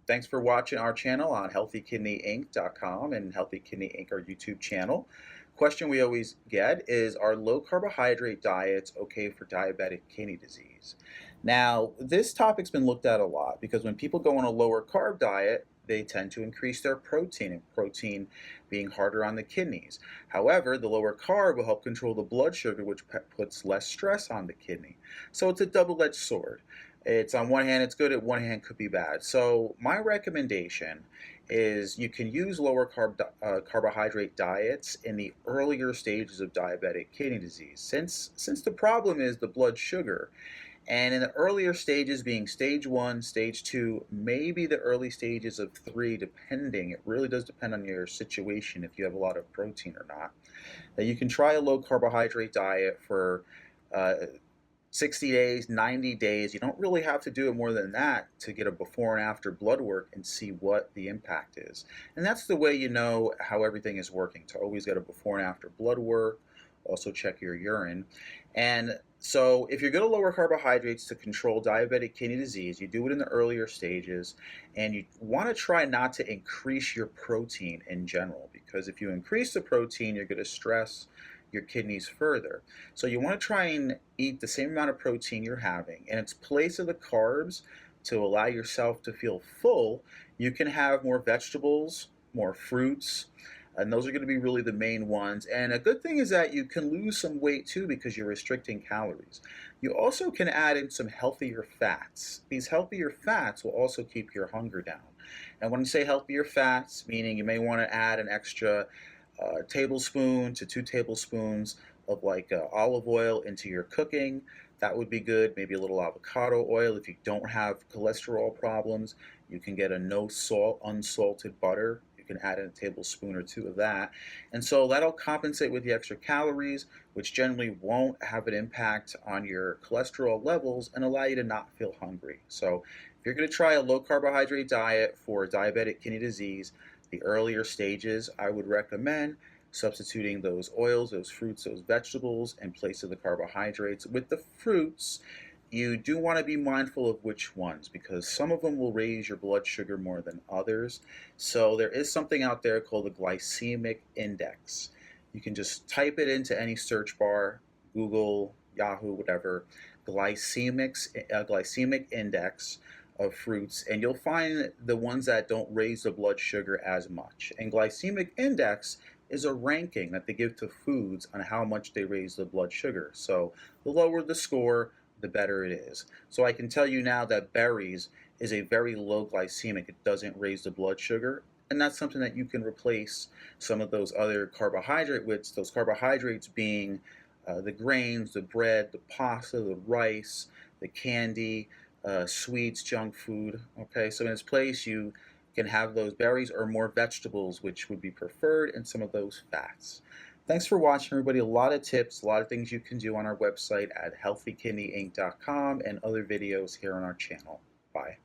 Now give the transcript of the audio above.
Thanks for watching our channel on healthykidneyinc.com and Healthy Kidney Inc., our YouTube channel. Question we always get is, are low carbohydrate diets okay for diabetic kidney disease? Now, this topic's been looked at a lot because when people go on a lower carb diet, they tend to increase their protein, and protein being harder on the kidneys. However, the lower carb will help control the blood sugar, which puts less stress on the kidney. So it's a double-edged sword. It's on one hand, it's good, on one hand, could be bad. So my recommendation is you can use carbohydrate diets in the earlier stages of diabetic kidney disease. Since the problem is the blood sugar, and in the earlier stages being stage 1, stage 2, maybe the early stages of 3, depending. It really does depend on your situation if you have a lot of protein or not. That you can try a low carbohydrate diet for uh, 60 days, 90 days. You don't really have to do it more than that to get a before and after blood work and see what the impact is. And that's the way you know how everything is working, to always get a before and after blood work, also check your urine. And so if you're going to lower carbohydrates to control diabetic kidney disease, you do it in the earlier stages, and you want to try not to increase your protein in general, because if you increase the protein, you're going to stress your kidneys further. So you want to try and eat the same amount of protein you're having. In its place of the carbs, to allow yourself to feel full, you can have more vegetables, more fruits, and those are going to be really the main ones. And a good thing is that you can lose some weight too because you're restricting calories. You also can add in some healthier fats. These healthier fats will also keep your hunger down. And when you say healthier fats, meaning you may want to add an extra tablespoon to 2 tablespoons of olive oil into your cooking. That would be good. Maybe a little avocado oil. If you don't have cholesterol problems, you can get a no salt, unsalted butter. You can add in a tablespoon or 2 of that. And so that'll compensate with the extra calories, which generally won't have an impact on your cholesterol levels and allow you to not feel hungry. So if you're going to try a low carbohydrate diet for diabetic kidney disease, the earlier stages, I would recommend substituting those oils, those fruits, those vegetables in place of the carbohydrates. With the fruits, you do want to be mindful of which ones, because some of them will raise your blood sugar more than others. So there is something out there called the Glycemic Index. You can just type it into any search bar, Google, Yahoo, whatever, glycemic index of fruits, and you'll find the ones that don't raise the blood sugar as much. And glycemic index is a ranking that they give to foods on how much they raise the blood sugar. So the lower the score, the better it is. So I can tell you now that berries is a very low glycemic. It doesn't raise the blood sugar. And that's something that you can replace some of those other carbohydrate with, those carbohydrates being the grains, the bread, the pasta, the rice, the candy, sweets, junk food. Okay, so in its place, you can have those berries or more vegetables, which would be preferred, and some of those fats. Thanks for watching, everybody. A lot of tips, a lot of things you can do on our website at healthykidneyinc.com and other videos here on our channel. Bye.